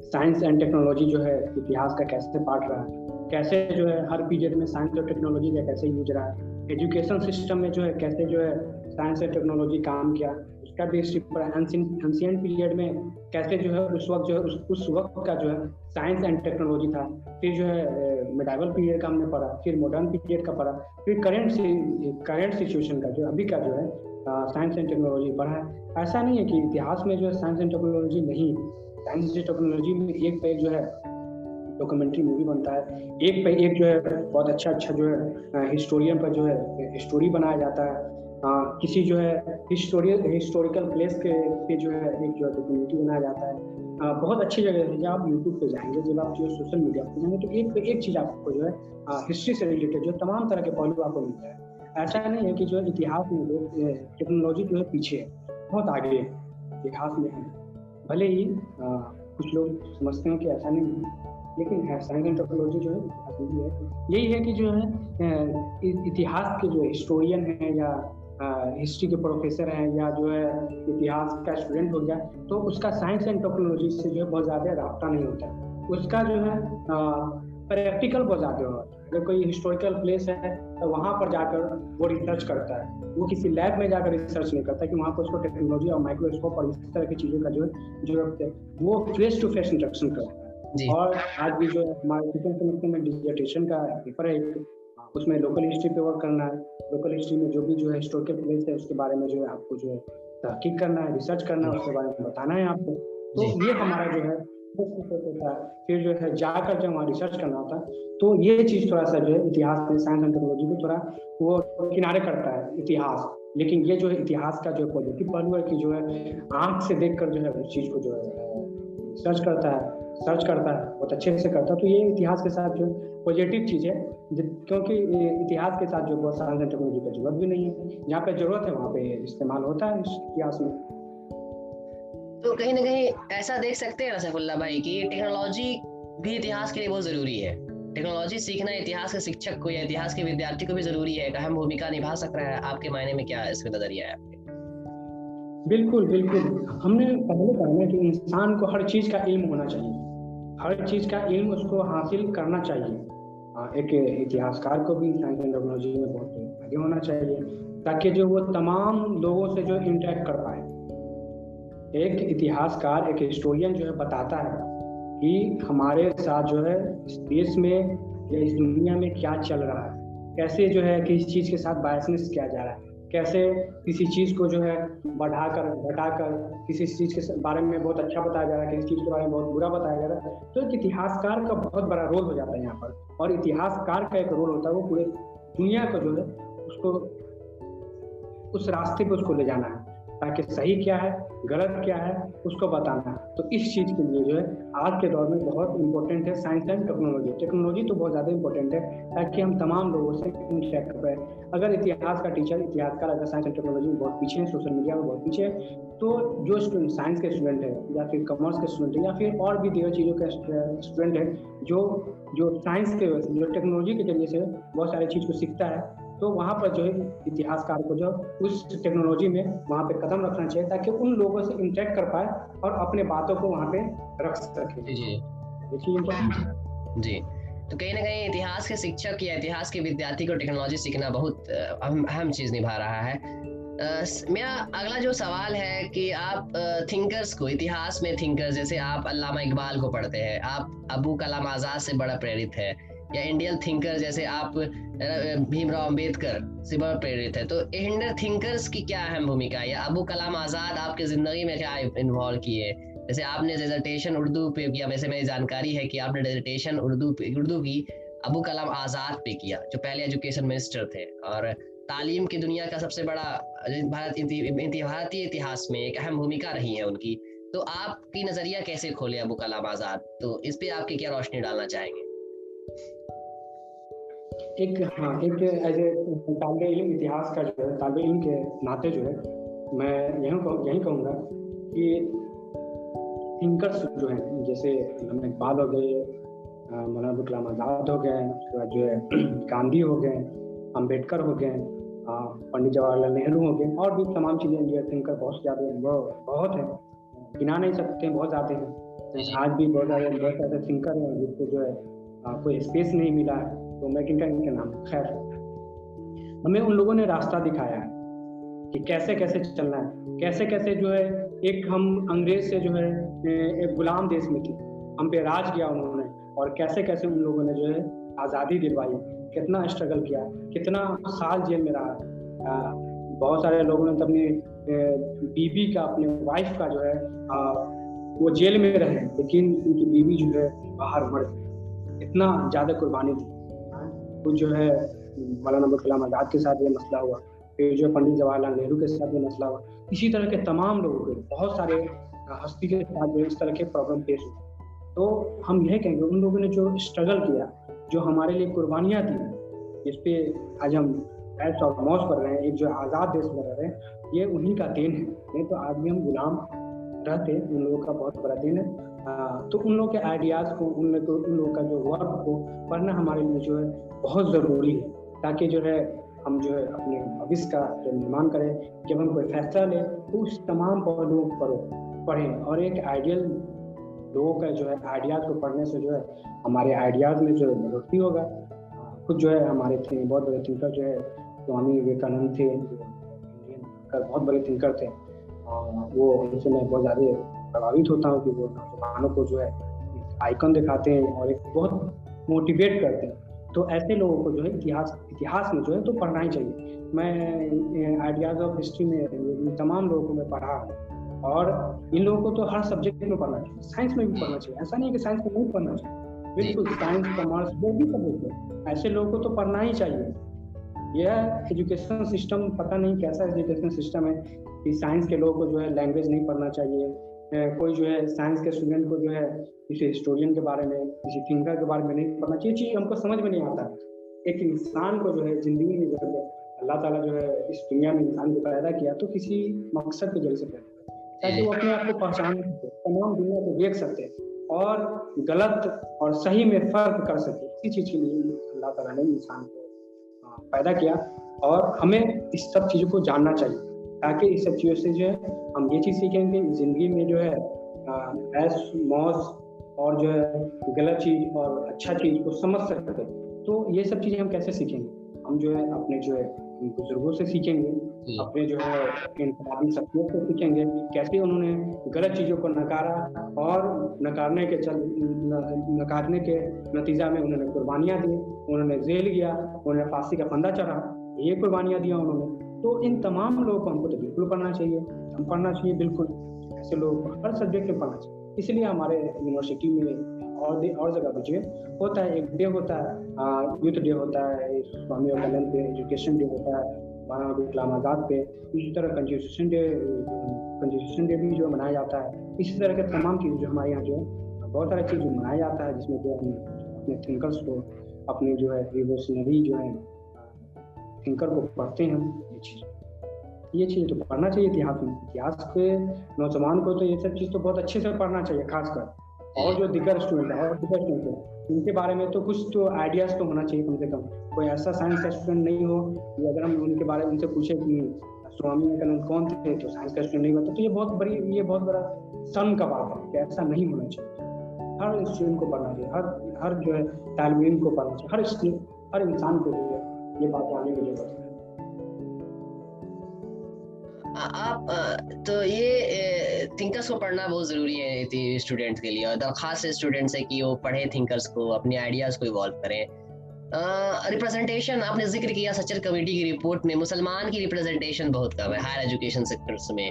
साइंस एंड टेक्नोलॉजी जो है इतिहास का कैसे पार्ट रहा है, कैसे जो है हर पीरियड में साइंस और टेक्नोलॉजी का कैसे यूज रहा है, एजुकेशन सिस्टम में जो है कैसे जो है साइंस और टेक्नोलॉजी काम किया, उसका भी हिस्ट्री पढ़ा। एंशिएंट पीरियड में कैसे जो है उस वक्त जो है उस वक्त का जो है साइंस एंड टेक्नोलॉजी था। फिर जो है मिडाइवल पीरियड का हमने पढ़ा, फिर मॉडर्न पीरियड का पढ़ा, फिर करंट सिचुएशन का जो अभी का जो है साइंस एंड टेक्नोलॉजी पढ़ा है। ऐसा नहीं है कि इतिहास में जो है साइंस एंड टेक्नोलॉजी नहीं, साइंस एंड टेक्नोलॉजी में एक पे एक जो है डॉक्यूमेंट्री मूवी बनता है, एक पे एक जो है बहुत अच्छा जो है हिस्टोरियन पर जो है स्टोरी बनाया जाता है। किसी जो है हिस्टोरिकल प्लेस पे जो है एक जो डॉक्यूमेंट्री बनाया जाता है। बहुत अच्छी जगह है, जब आप यूट्यूब पे जाएंगे, जब आप जो सोशल मीडिया पे जाएंगे, तो एक पे एक चीज़ आपको जो है हिस्ट्री से रिलेटेड जो तमाम तरह के पहलू आपको मिलता है। ऐसा नहीं है कि जो इतिहास में टेक्नोलॉजी जो है पीछे है, बहुत आगे इतिहास में है। भले ही कुछ लोग समझते हैं कि ऐसा नहीं है, लेकिन है साइंस एंड टेक्नोलॉजी जो है यही है कि जो है इतिहास के जो हिस्टोरियन है या हिस्ट्री के प्रोफेसर हैं या जो है इतिहास का स्टूडेंट हो गया, तो उसका साइंस एंड टेक्नोलॉजी से जो है बहुत ज़्यादा राब्ता नहीं होता है। उसका जो है प्रैक्टिकल बहुत ज़्यादा होता है। अगर कोई हिस्टोरिकल प्लेस है तो वहाँ पर जाकर वो रिसर्च करता है, वो किसी लैब में जाकर रिसर्च नहीं करता कि वहाँ पर उसको टेक्नोलॉजी और माइक्रोस्कोप और इस तरह की चीज़ों का जो जरूरत है, वो फेस टू फेस इंटरेक्शन करता है। और आज भी जो हमारे सेकंड सेमेस्टर में डिसर्टेशन का पेपर है, उसमें लोकल हिस्ट्री पे वर्क करना है। लोकल हिस्ट्री में जो भी जो है हिस्टोरिकल प्लेस है उसके बारे में जो है आपको जो है तहकीक करना है, रिसर्च करना है, उसके बारे में बताना है आपको। तो ये हमारा जो है फिर जो है जाकर जब वहाँ रिसर्च करना होता है, तो ये चीज़ थोड़ा सा जो है इतिहास में साइंस एंड टेक्नोलॉजी को थोड़ा वो किनारे करता है इतिहास। लेकिन ये जो है इतिहास का जो पॉजिटिव पहलू है कि जो है आँख से देखकर जो है उस चीज़ को जो है सर्च करता है, बहुत अच्छे से करता है। तो ये इतिहास के साथ जो पॉजिटिव चीज़ है, क्योंकि इतिहास के साथ जो बहुत साइंस एंड टेक्नोलॉजी की जरूरत भी नहीं है। जहाँ पे जरूरत है वहाँ पे इस्तेमाल होता है इस इतिहास में। तो कहीं ना कहीं ऐसा देख सकते हैं सैफुल्लाह भाई कि टेक्नोलॉजी भी इतिहास के लिए बहुत जरूरी है। टेक्नोलॉजी सीखना इतिहास के शिक्षक को या इतिहास के विद्यार्थी को भी जरूरी है, एक अहम भूमिका निभा सक रहा है। आपके मायने में क्या इसमें नजरिया है आपके? बिल्कुल हमने पहले कहा ना कि इंसान को हर चीज़ का इल्म होना चाहिए, हर चीज़ का इल्म उसको हासिल करना चाहिए। एक इतिहासकार को भी साइंस एंड टेक्नोलॉजी में बहुत आगे होना चाहिए, ताकि जो वो तमाम लोगों से जो इंटरेक्ट कर पाए। एक इतिहासकार, एक हिस्टोरियन जो है बताता है कि हमारे साथ जो है इस देश में या इस दुनिया में क्या चल रहा है, कैसे जो है किसी चीज़ के साथ बायसनेस किया जा रहा है, कैसे किसी चीज़ को जो है बढ़ाकर घटाकर किसी चीज़ के बारे में बहुत अच्छा बताया जा रहा है, किसी चीज़ के बारे में बहुत बुरा बताया जा रहा है। तो एक इतिहासकार का बहुत बड़ा रोल हो जाता है यहाँ पर। और इतिहासकार का एक रोल होता है वो पूरे दुनिया को जो है उसको उस रास्ते पे उसको ले जाना है, ताकि सही क्या है गलत क्या है उसको बताना है। तो इस चीज़ के लिए जो है आज के दौर में बहुत इंपॉर्टेंट है साइंस एंड टेक्नोलॉजी तो बहुत ज़्यादा इंपॉर्टेंट है, ताकि हम तमाम लोगों से इंटरेक्ट कर पाए। अगर इतिहास का टीचर इतिहासकार अगर साइंस एंड टेक्नोलॉजी में बहुत पीछे है, सोशल मीडिया में बहुत पीछे है, तो जो स्टूडेंट साइंस के स्टूडेंट है या फिर कॉमर्स के स्टूडेंट है या फिर और भी दीगर चीज़ों के स्टूडेंट है जो साइंस के जो टेक्नोलॉजी के जरिए से बहुत सारी चीज़ को सीखता है, तो वहाँ पर जो है इतिहासकार को जो उस टेक्नोलॉजी में वहाँ पे कदम रखना चाहिए, ताकि उन लोगों से इंटरेक्ट कर पाए और अपने बातों को वहाँ पे रख सके। जी तो कहीं ना कहीं इतिहास के शिक्षक या इतिहास के विद्यार्थी को टेक्नोलॉजी सीखना बहुत अहम चीज़ निभा रहा है। मेरा अगला जो सवाल है कि आप थिंकर्स को, इतिहास में थिंकर्स जैसे आप अल्लामा इकबाल को पढ़ते हैं, आप अबू कलाम आजाद से बड़ा प्रेरित है, या इंडियन थिंकर जैसे आप भीमराव अंबेडकर से बड़ा प्रेरित है, तो इंडियन थिंकर्स की क्या अहम भूमिका है, या अबू कलाम आजाद आपकी जिंदगी में क्या इन्वॉल्व किए? जैसे आपने डिसर्टेशन उर्दू पे किया, वैसे मेरी जानकारी है कि आपने डिसर्टेशन उर्दू की अबू कलाम आजाद पे किया, जो पहले एजुकेशन मिनिस्टर थे, और तालीम की दुनिया का सबसे बड़ा भारतीय इतिहास में एक अहम भूमिका रही है उनकी। तो आपकी नजरिया कैसे खोले अबू कलाम आजाद, तो इस पे आपकी क्या रोशनी डालना चाहेंगे? एक एज ए तालिबे इल्म इतिहास का जो है, तालिबे इल्म के नाते जो है, मैं यही कहूँगा कि थिंकर्स जो हैं, जैसे अल्लामा इकबाल हो गए, मौलाना अबुल कलाम आज़ाद हो गए, उसके बाद जो है गांधी हो गए, अम्बेडकर हो गए, पंडित जवाहरलाल नेहरू हो गए, और भी तमाम चीज़ें जो है थिंकर बहुत ज़्यादा बहुत हैं, गिना नहीं सकते, बहुत ज़्यादा हैं। आज भी बहुत सारे थिंकर हैं जिसको जो है कोई स्पेस नहीं मिला है, तो मैं इनका नाम, खैर हमें उन लोगों ने रास्ता दिखाया है कि कैसे कैसे चलना है, कैसे कैसे जो है, एक हम अंग्रेज से जो है एक गुलाम देश में थे, हम पे राज किया उन्होंने, और कैसे कैसे उन लोगों ने जो है आज़ादी दिलवाई, कितना स्ट्रगल किया, कितना साल जेल में रहा। बहुत सारे लोगों ने तो अपनी बीवी का, अपने वाइफ का जो है वो जेल में रहे, लेकिन उनकी बीवी जो है बाहर मर गई, इतना ज़्यादा कुर्बानी दी। कुछ जो है मौलाना अबुल कलाम आज़ाद के साथ ये मसला हुआ, फिर जो पंडित जवाहरलाल नेहरू के साथ ये मसला हुआ, इसी तरह के तमाम लोगों के, बहुत सारे हस्ती के साथ जो इस तरह के प्रॉब्लम पेश हुए। तो हम यह कहेंगे उन लोगों ने जो स्ट्रगल किया, जो हमारे लिए कुर्बानियाँ दी, जिस पे आज हम ऐश और मौज कर रहे हैं, एक जो आज़ाद देश में रह रहे हैं, ये उन्हीं का देन है। नहीं तो आज भी हम गुलाम रहते, उन लोगों का बहुत बड़ा देन है। तो उन लोगों के आइडियाज़ को, उन लोगों का जो वर्क को पढ़ना हमारे लिए जो है बहुत ज़रूरी है, ताकि जो है हम जो है अपने भविष्य का जो निर्माण करें, जब हम कोई फैसला लें तो उस तमाम पहलुओं पर पढ़ें, और एक आइडियल लोगों का जो है आइडियाज़ को पढ़ने से जो है हमारे आइडियाज़ में जो है बढ़ोतरी होगा। खुद जो है हमारे थे बहुत बड़े थिंकर जो है स्वामी विवेकानंद थे, बहुत बड़े थिंकर थे, वो उनसे मैं बहुत ज़्यादा प्रभावित होता हूँ कि वो नौजवानों को जो है आइकन दिखाते हैं और एक बहुत मोटिवेट करते हैं। तो ऐसे लोगों को जो है इतिहास में जो है तो पढ़ना ही चाहिए। मैं आइडियाज़ ऑफ हिस्ट्री में तमाम लोगों को मैं पढ़ा, और इन लोगों को तो हर सब्जेक्ट में पढ़ना चाहिए, साइंस में भी पढ़ना चाहिए। ऐसा नहीं है कि साइंस में नहीं पढ़ना चाहिए, बिल्कुल साइंस, कॉमर्स, जो भी सब्जेक्ट है, ऐसे लोगों को तो पढ़ना ही चाहिए। यह एजुकेशन सिस्टम पता नहीं कैसा एजुकेशन सिस्टम है कि साइंस के लोगों को जो है लैंग्वेज नहीं पढ़ना चाहिए, कोई जो है साइंस के स्टूडेंट को जो है किसी हिस्टोरियन के बारे में, किसी थिंकर के बारे में नहीं पढ़ना चाहिए। चीज़ हमको समझ में नहीं आता। एक इंसान को जो है ज़िंदगी में जब अल्लाह ताला जो है इस दुनिया में इंसान को पैदा किया, तो किसी मकसद के जरिए से पैदा किया, ताकि वो अपने आप को पहचान सके, तमाम दुनिया को देख सकते और गलत और सही में फ़र्क कर सके। इसी चीज़ के लिए अल्लाह ताला ने इंसान को पैदा किया, और हमें इस सब चीज़ों को जानना चाहिए, ताकि इस सब चीज़ों से जो है हम ये चीज़ सीखेंगे ज़िंदगी में जो है ऐश मौज और जो है गलत चीज़ और अच्छा चीज़ को समझ सकते। तो ये सब चीज़ें हम कैसे सीखेंगे? हम जो है अपने जो है बुजुर्गों से सीखेंगे, अपने जो है इनकलाबी शख्सियत से सीखेंगे, कैसे उन्होंने गलत चीज़ों को नकारा, और नकारने के नतीजा में उन्होंने कुर्बानियाँ दी, उन्होंने जेल गया, उन्होंने फांसी का फंदा चढ़ा, ये कुर्बानियाँ दिया उन्होंने। तो इन तमाम लोगों को हमको तो बिल्कुल पढ़ना चाहिए, हम पढ़ना चाहिए बिल्कुल, ऐसे लोग हर सब्जेक्ट में पढ़ना चाहिए। इसलिए हमारे यूनिवर्सिटी में और जगह बच्चे होता है, एक डे होता है, यूथ डे होता है, स्वामी विवेकानंद पे एजुकेशन डे होता है, मौलाना अबुल कलाम आज़ाद पे, इसी तरह कंस्टिट्यूशन डे भी जो मनाया जाता है। इसी तरह के तमाम चीज़ जो हमारे यहाँ जो है बहुत सारी चीज़ मनाया जाता है, जिसमें जो हम अपने थिंकर्स को, अपने जो है रिवोल्यूशनरी जो है थिंकर को पढ़ते हैं। ये चीज़ तो पढ़ना चाहिए इतिहास में। इतिहास के नौजवान को तो ये सब चीज़ तो बहुत अच्छे से पढ़ना चाहिए, खासकर, और जो दिगर स्टूडेंट है उनके बारे में तो कुछ तो आइडियाज़ तो होना चाहिए कम से कम। कोई ऐसा साइंस का स्टूडेंट नहीं हो कि अगर हम उनके बारे में उनसे पूछे कि स्वामी विवेकानंद कौन थे, तो साइंस का स्टूडेंट नहीं होता, तो ये बहुत बड़ा शर्म का बात है कि ऐसा नहीं होना चाहिए। हर स्टूडेंट को पढ़ना चाहिए, हर जो है तालिब इल्म को पढ़ना चाहिए, हर इंसान को जो है ये बात जानने की जरूरत है। आप तो ये थिंकर्स को पढ़ना बहुत ज़रूरी है स्टूडेंट्स के लिए, और दरख्वास्त है स्टूडेंट्स से कि वो पढ़े थिंकर्स को, अपने आइडियाज़ को इवॉल्व करें। रिप्रेजेंटेशन आपने जिक्र किया, सचर कमेटी की रिपोर्ट में मुसलमान की रिप्रेजेंटेशन बहुत कम है हायर एजुकेशन सेक्टर्स में।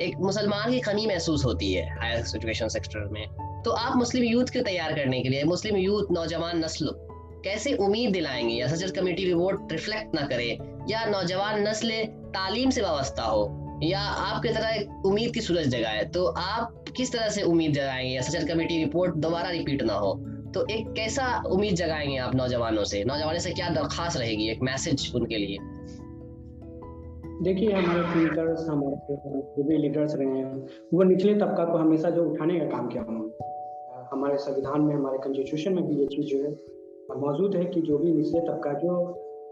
एक मुसलमान की कमी महसूस होती है हायर एजुकेशन सेक्टर में। तो आप मुस्लिम यूथ को तैयार करने के लिए, मुस्लिम यूथ नौजवान नस्ल कैसे उम्मीद दिलाएंगे, या सचर कमेटी रिपोर्ट रिफ्लेक्ट ना करे, या नौजवान नस्ल तालीम से वाबस्ता हो, या आपकी तरह एक उम्मीद की सूरज जगाए, तो आप किस तरह से उम्मीद जगाएंगे या सचर कमेटी रिपोर्ट दोबारा रिपीट ना हो? तो एक कैसा उम्मीद जगाएंगे आप नौजवानों से क्या दरख्वास्त रहेगी, एक मैसेज उनके लिए? देखिए, हमारे थिंकर्स, हमारे जो भी लीडर्स रहे हैं, वो निचले तबका को हमेशा जो उठाने का काम किया उन्होंने। हमारे संविधान में, हमारे कॉन्स्टिट्यूशन में भी ये चीज़ जो है मौजूद है कि जो भी निचले तबका जो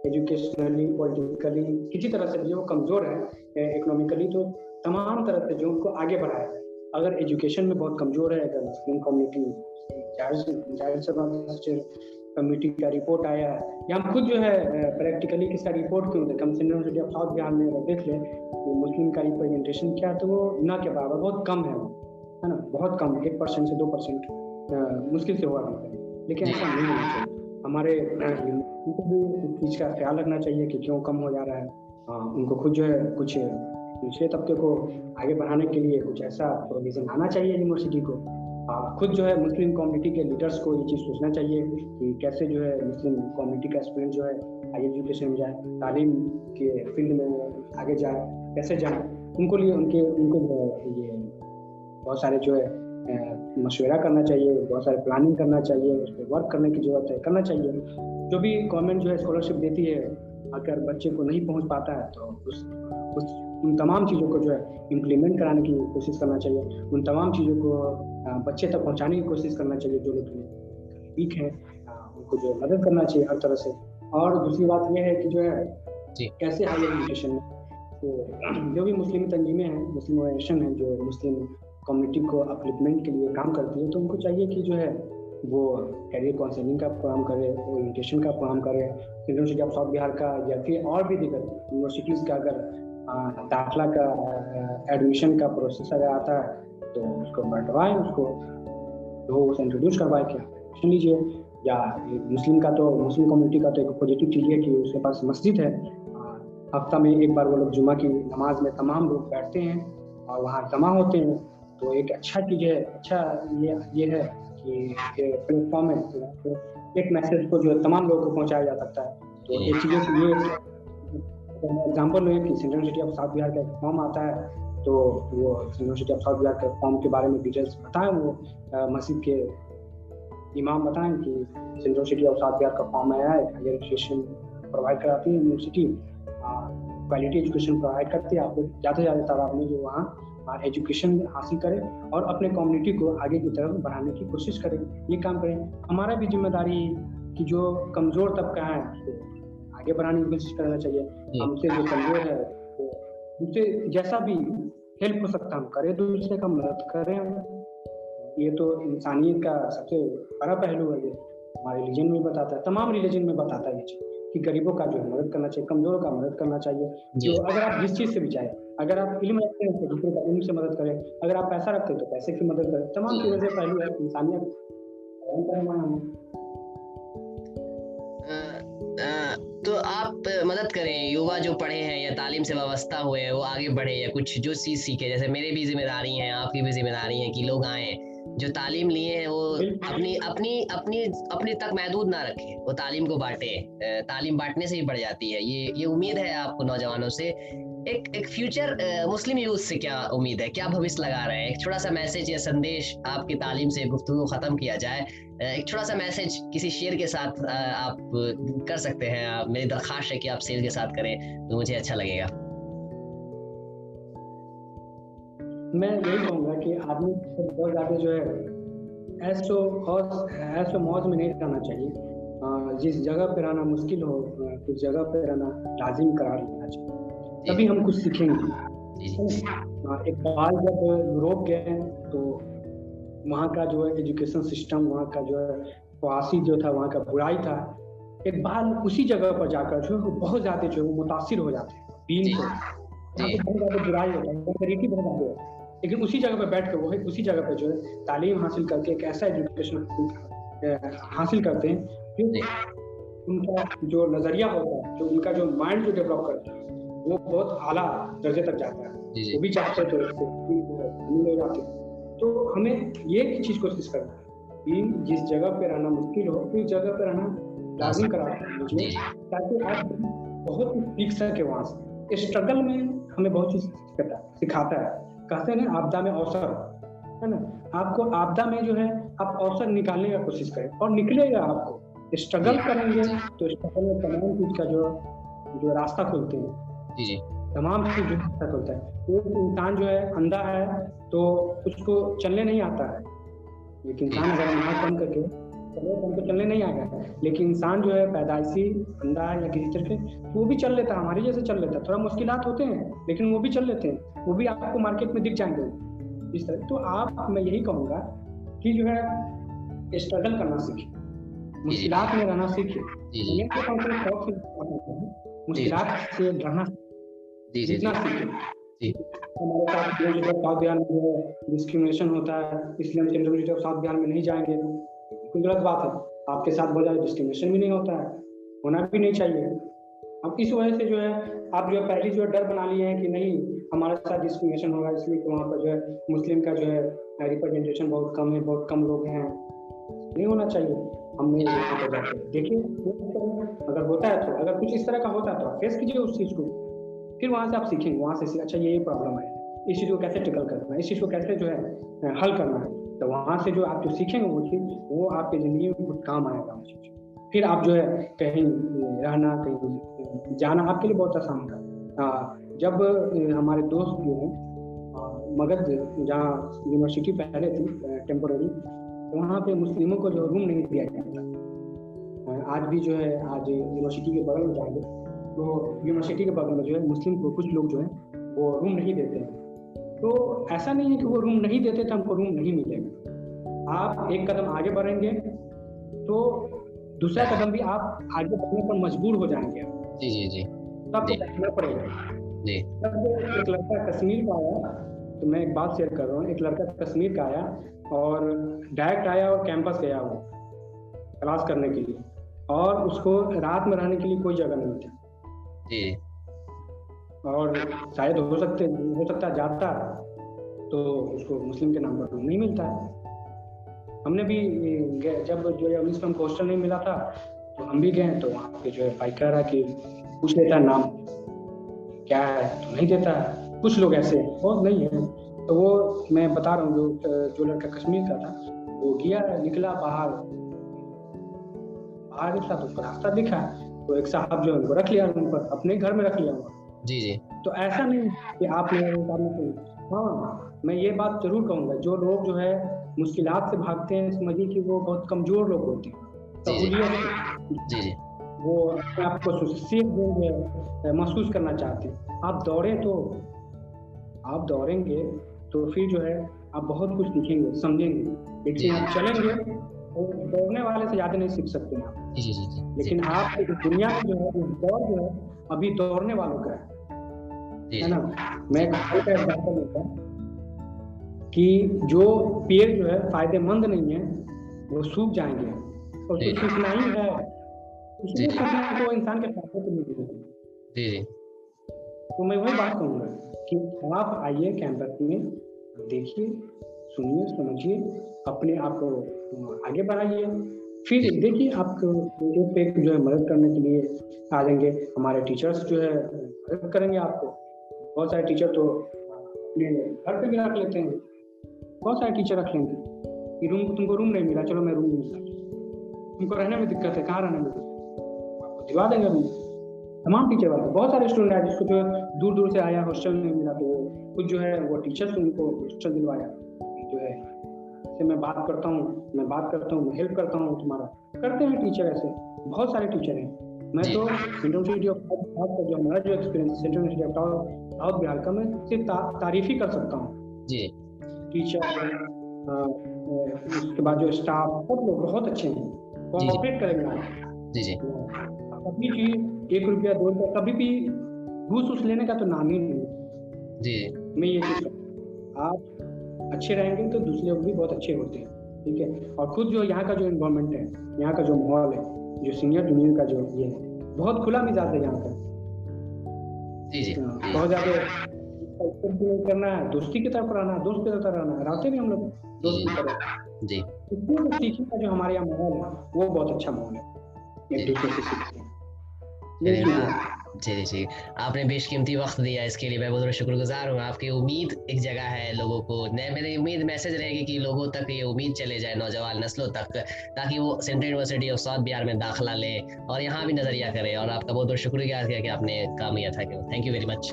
एजुकेशनली, पॉलिटिकली किसी तरह से जो कमज़ोर है इकोनॉमिकली, तो तमाम तरह से जो उनको आगे बढ़ाया है। अगर एजुकेशन में बहुत कमज़ोर है, अगर मुस्लिम कम्युनिटी, जाहिर सी बात है, कमेटी का रिपोर्ट आया है, या हम खुद जो है प्रैक्टिकली किसका रिपोर्ट क्यों देखें, हम central university of south Bihar में देख लें कि मुस्लिम का रिप्रेजेंटेशन क्या, तो वो ना के बराबर बहुत कम है ना, बहुत कम, 1% से 2% मुश्किल से हुआ करता है। लेकिन ऐसा नहीं होना चाहिए। हमारे उनको भी इस चीज़ का ख्याल रखना चाहिए कि क्यों कम हो जा रहा है। उनको खुद जो है कुछ दूसरे तबके को आगे बढ़ाने के लिए कुछ ऐसा प्रोविजन आना चाहिए यूनिवर्सिटी को। खुद जो है मुस्लिम कम्युनिटी के लीडर्स को ये चीज़ सोचना चाहिए कि कैसे जो है मुस्लिम कम्युनिटी का स्टूडेंट जो है हाई एजुकेशन में जाए, तालीम के फील्ड में आगे जाए, कैसे जाए, उनको ये बहुत सारे जो है मशवरा करना चाहिए, बहुत सारे प्लानिंग करना चाहिए, उस पर वर्क करने की जरूरत है, करना चाहिए। जो भी गवर्नमेंट जो है स्कॉलरशिप देती है, अगर बच्चे को नहीं पहुंच पाता है तो उन तमाम चीज़ों को जो है इम्प्लीमेंट कराने की कोशिश करना चाहिए, उन तमाम चीज़ों को बच्चे तक पहुंचाने की कोशिश करना चाहिए। जो लोग वीक हैं उनको जो मदद करना चाहिए हर तरह से। और दूसरी बात यह है कि जो है कैसे हायर एजुकेशन में तो जो भी मुस्लिम तंजीमें हैं, मुस्लिम ऑर्गेनाइजेशन है जो मुस्लिम कम्युनिटी को अपलिफ्टमेंट के लिए काम करती है, तो उनको चाहिए कि जो है वो कैरियर काउंसलिंग का प्रोग्राम करे, ओरिएंटेशन का प्रोग्राम करे, यूनिवर्सिटी ऑफ साउथ बिहार का या फिर और भी दीगर यूनिवर्सिटीज़ का अगर दाखिला का एडमिशन का प्रोसेस अगर आता है तो उसको बढ़वाएं, उसको तो उसे इंट्रोड्यूस करवाएं कि एडमिशन लीजिए। या मुस्लिम कम्युनिटी का तो एक पॉजिटिव चीज़ है कि उसके पास मस्जिद है, हफ्ता में एक बार वो लोग जुमा की नमाज में तमाम लोग बैठते हैं और वहाँ जमा होते हैं। तो एक अच्छा चीज़ है, अच्छा ये है कि प्लेटफॉर्म है, तो एक मैसेज को जो है तमाम लोगों को पहुँचाया जा सकता है। तो एक चीज़ों से ये एग्जाम्पल है कि central university of south Bihar का एक फॉर्म आता है, तो वो central university of south Bihar के फॉर्म के बारे में डिटेल्स बताएं, वो मस्जिद के इमाम बताएं कि central university of south Bihar का फॉर्म आया है, हायर एजुकेशन प्रोवाइड कराती है यूनिवर्सिटी, क्वालिटी एजुकेशन प्रोवाइड करती है। आप लोग ज़्यादा से ज़्यादा तादाद में जो वहाँ एजुकेशन हासिल करें और अपने कम्युनिटी को आगे की तरफ बढ़ाने की कोशिश करें, ये काम करें। हमारा भी जिम्मेदारी है कि जो कमज़ोर तबका है उसको आगे बढ़ाने की कोशिश करना चाहिए। हमसे जो कमज़ोर है तो उनसे जैसा भी हेल्प हो सकता हम करें, दूसरे का मदद करें। ये तो इंसानियत का सबसे बड़ा पहलू है, ये हमारे रिलीजन में बताता है, तमाम रिलीजन में बताता है ये चीज़ कि गरीबों का जो है मदद करना चाहिए, कमज़ोरों का मदद करना चाहिए। जो अगर आप जिस चीज़ से भी चाहे, अगर आप इल्म रखते हैं तो दूसरे का इल्म से मदद करें, अगर आप पैसा रखते हैं तो पैसे की मदद करें। तमाम चीज़ों से पहलू है इंसानियत। तो आप मदद करें युवा जो पढ़े हैं या तालीम से वाबस्ता हुए हैं, वो आगे बढ़े या कुछ जो चीज़ सीखे। जैसे मेरे भी जिम्मेदारी हैं, आपकी भी जिम्मेदारी है कि लोग आए जो तालीम लिए हैं वो अपनी तक महदूद ना रखें, वो तालीम को बांटे। तालीम बांटने से ही बढ़ जाती है। ये उम्मीद है आपको नौजवानों से। एक फ्यूचर मुस्लिम यूथ से क्या उम्मीद है, क्या भविष्य लगा रहे हैं? एक छोटा सा मैसेज या संदेश आपकी तालीम से गुफ्तगू खत्म किया जाए, एक छोटा सा मैसेज किसी शेर के साथ आप कर सकते हैं। मेरी दरख्वास्त है कि आप शेर के साथ करें तो मुझे अच्छा लगेगा। मैं यही कहूँगा कि आदमी को बहुत ज़्यादा जो है ऐसो मौज में नहीं रहना चाहिए। जिस जगह पे रहना मुश्किल हो, उस जगह पे रहना लाजिम करार लेना चाहिए, तभी हम कुछ सीखेंगे। एक बार जब यूरोप गए तो वहाँ का जो है एजुकेशन सिस्टम, वहाँ का जो है फवासी जो था, वहाँ का बुराई था। एक बार उसी जगह पर जाकर जो है बहुत ज़्यादा जो है वो मुतासिर हो जाते हैं दीन से, यहाँ पे बहुत ज़्यादा बुराई होता है, वल्गैरिटी बहुत ज़्यादा होता है। लेकिन उसी जगह पे बैठ के वो है, उसी जगह पे जो है तालीम हासिल करके एक ऐसा एजुकेशन हासिल करते हैं जो उनका जो नज़रिया होता है, जो उनका जो माइंड जो डेवलप करता है, वो बहुत आला दर्जे तक जाता है। वो भी चाहते तो हो जाते। तो हमें ये चीज़ कोशिश करना है कि जिस जगह पे रहना मुश्किल हो, उस जगह पे रहना लाजिम करा मुझे, ताकि आप बहुत कुछ सीख सके वहाँ से। स्ट्रगल में हमें बहुत चीज़ सिखाता है। कहते हैं ना, आपदा में अवसर, है ना। आपको आपदा में जो है आप अवसर निकालने की कोशिश करें और निकलेगा। आपको स्ट्रगल करेंगे तो स्ट्रगल में तमाम चीज़ का जो रास्ता खुलते हैं, तमाम चीज़ जो रास्ता खुलता है। वो इंसान जो है अंधा है तो उसको चलने नहीं आता है, लेकिन इंसान अगर आँख बंद करके चले तो हमको चलने नहीं आएगा। लेकिन इंसान जो है पैदाइशी अंधा है या किसी तरह के, वो भी चल लेता है, हमारी जैसे चल लेता है। थोड़ा मुश्किलात होते हैं लेकिन वो भी चल लेते हैं, वो भी आपको मार्केट में दिख जाएंगे इस तरह। तो आप, मैं यही कहूँगा कि जो है स्ट्रगल करना सीखिए, मुश्किलात में रहना सीखिए, मुश्किलात से रहना सीखना सीखिए। हमारे साथ साउथ बिहार में जो है डिस्क्रिमिनेशन होता है, इसलिए हम central university of south Bihar में नहीं जाएंगे, कोई गलत बात है। आपके साथ बहुत ज़्यादा डिस्क्रिमिनेशन भी नहीं होता है, होना भी नहीं चाहिए। अब इस वजह से जो है आप जो है पहले जो है डर बना लिए हैं कि नहीं हमारे साथ डिस्क्रिमिनेशन होगा, इसलिए कि वहाँ पर जो है मुस्लिम का जो है रिप्रेजेंटेशन बहुत कम है, बहुत कम लोग हैं, नहीं होना चाहिए। हमने देखिए अगर होता है तो, अगर कुछ इस तरह का होता है तो फेस कीजिए उस चीज़ को, फिर वहाँ से आप सीखेंगे, वहाँ से अच्छा ये प्रॉब्लम है, इस चीज़ को कैसे टिकल करना है, इस चीज़ को कैसे जो है हल करना है। तो वहाँ से जो आप जो सीखेंगे वो चीज़, वो आपकी ज़िंदगी में बहुत काम आएगा वो चीज़। फिर आप जो है कहीं रहना, कहीं जाना आपके लिए बहुत आसान होगा। जब हमारे दोस्त जो हैं मगध, जहाँ यूनिवर्सिटी पहले थी टेम्पोररी, तो वहाँ पे मुस्लिमों को जो रूम नहीं दिया जाता। आज भी जो है, आज यूनिवर्सिटी के बगल में जाएंगे तो यूनिवर्सिटी के बगल में जो है मुस्लिम को कुछ लोग जो है वो रूम नहीं देते हैं। तो ऐसा नहीं है कि वो रूम नहीं देते तो हमको रूम नहीं मिलेगा। आप एक कदम आगे बढ़ेंगे तो दूसरा कदम भी आप आगे बढ़ने पर मजबूर हो जाएंगे। जी तब तो बैठना पड़ेगा। तब एक लड़का कश्मीर का आया, तो मैं एक बात शेयर कर रहा हूँ। एक लड़का कश्मीर का आया और डायरेक्ट आया और कैंपस गया वो क्लास करने के लिए, और उसको रात में रहने के लिए कोई जगह नहीं था। और शायद हो सकता जाता तो उसको मुस्लिम के नाम पर नहीं मिलता है। हमने भी जब जो है 19 में हमको हॉस्टल नहीं मिला था तो हम भी गए, तो वहाँ पे जो है भाई कह रहा कि पूछ लेता नाम क्या है, तो नहीं देता है। कुछ लोग ऐसे बहुत नहीं है। तो वो मैं बता रहा हूँ, जो लड़का कश्मीर का था वो गया, निकला बाहर निकला तो उसको रास्ता दिखा, तो एक साहब जो है उनको रख लिया रूम पर, अपने घर में रख लिया हुआ। जी। तो ऐसा नहीं कि आपने, हाँ मैं ये बात जरूर कहूँगा, जो लोग जो है मुश्किलात से भागते हैं, समझिए कि वो बहुत कमजोर लोग होते हैं। जी। वो अपने आप को सेफ महसूस करना चाहते हैं। आप दौड़ेंगे तो फिर जो है आप बहुत कुछ सीखेंगे, समझेंगे। लेकिन आप चलेंगे तो दौड़ने वाले से ज़्यादा नहीं सीख सकते हैं आप। लेकिन आप दुनिया में जो है दौड़ जो है अभी दौड़ने वालों का है ना। मैं एक एग्जाम्पल देता हूँ कि जो पेड़ जो है फायदेमंद नहीं है वो सूख जाएंगे, और जो सूखना ही है इसलिए सूखना तो इंसान के फायदे को नहीं देगा। तो मैं वही बात कहूँगा कि आप आइए कैंपस में, देखिए, सुनिए, समझिए, अपने आप को आगे बढ़ाइए। फिर देखिए आपको पे जो है मदद करने के लिए आ जाएंगे हमारे टीचर्स, जो है मदद करेंगे आपको। बहुत सारे टीचर तो अपने घर पे भी रख लेते हैं, बहुत सारे टीचर रख लेंगे कि तुमको रूम नहीं मिला, चलो मैं रूम दूंगा। तुमको रहने में दिक्कत है, कहाँ रहने में, आपको दिलवा देंगे रूम। तमाम टीचर वाले, बहुत सारे स्टूडेंट है जिसको जो दूर दूर से आया, हॉस्टल नहीं मिला, तो कुछ जो है वो टीचर्स उनको हॉस्टल दिलवाया। जो है से मैं बात करता हूँ, मैं हेल्प करता हूँ, तुम्हारा करते हैं टीचर। ऐसे बहुत सारे टीचर हैं। मैं तो सेंट्रल यूनिवर्सिटी ऑफ साउथ जो हमारा जो experience central university of south Bihar का, मैं सिर्फ तारीफ ही कर सकता हूँ। टीचर, उसके बाद जो स्टाफ, सब लोग बहुत अच्छे हैं, कोऑपरेट करेंगे। कभी भी 1 रुपया 2 रुपया कभी भी घूस लेने का तो नाम ही नहीं। जी मैं ये चीज़ आप अच्छे रहेंगे तो दूसरे लोग भी बहुत अच्छे होते हैं, ठीक है। और खुद जो यहाँ का जो इन्वायरमेंट है, यहाँ का जो माहौल है, जो सीनियर जूनियर का जो ये है, बहुत खुला मिजाज है यहाँ का। जी जी बहुत ज़्यादा नहीं करना है, दोस्ती की तरफ रहना है, दोस्त की तरफ रहना है, रहते भी हम लोग दोस्त की तरफ। जी इसलिए जो सीखने का जो हमारे यहाँ माहौल है वो बहुत अच्छा माहौल है, एक दूसरे से सीखते हैं। ये चलिए चीज़ है। जी जी जी, आपने बेशकीमती वक्त दिया इसके लिए मैं बहुत शुक्रगुजार हूँ। आपकी उम्मीद एक जगह है लोगों को, मेरी उम्मीद मैसेज रहेगी कि लोगों तक ये उम्मीद चले जाए, नौजवान नस्लों तक, ताकि वो central university of south Bihar में दाखिला ले और यहाँ भी नज़रिया करे। और आपका बहुत बहुत शुक्रिया कि आपने काम किया था। Thank you very much.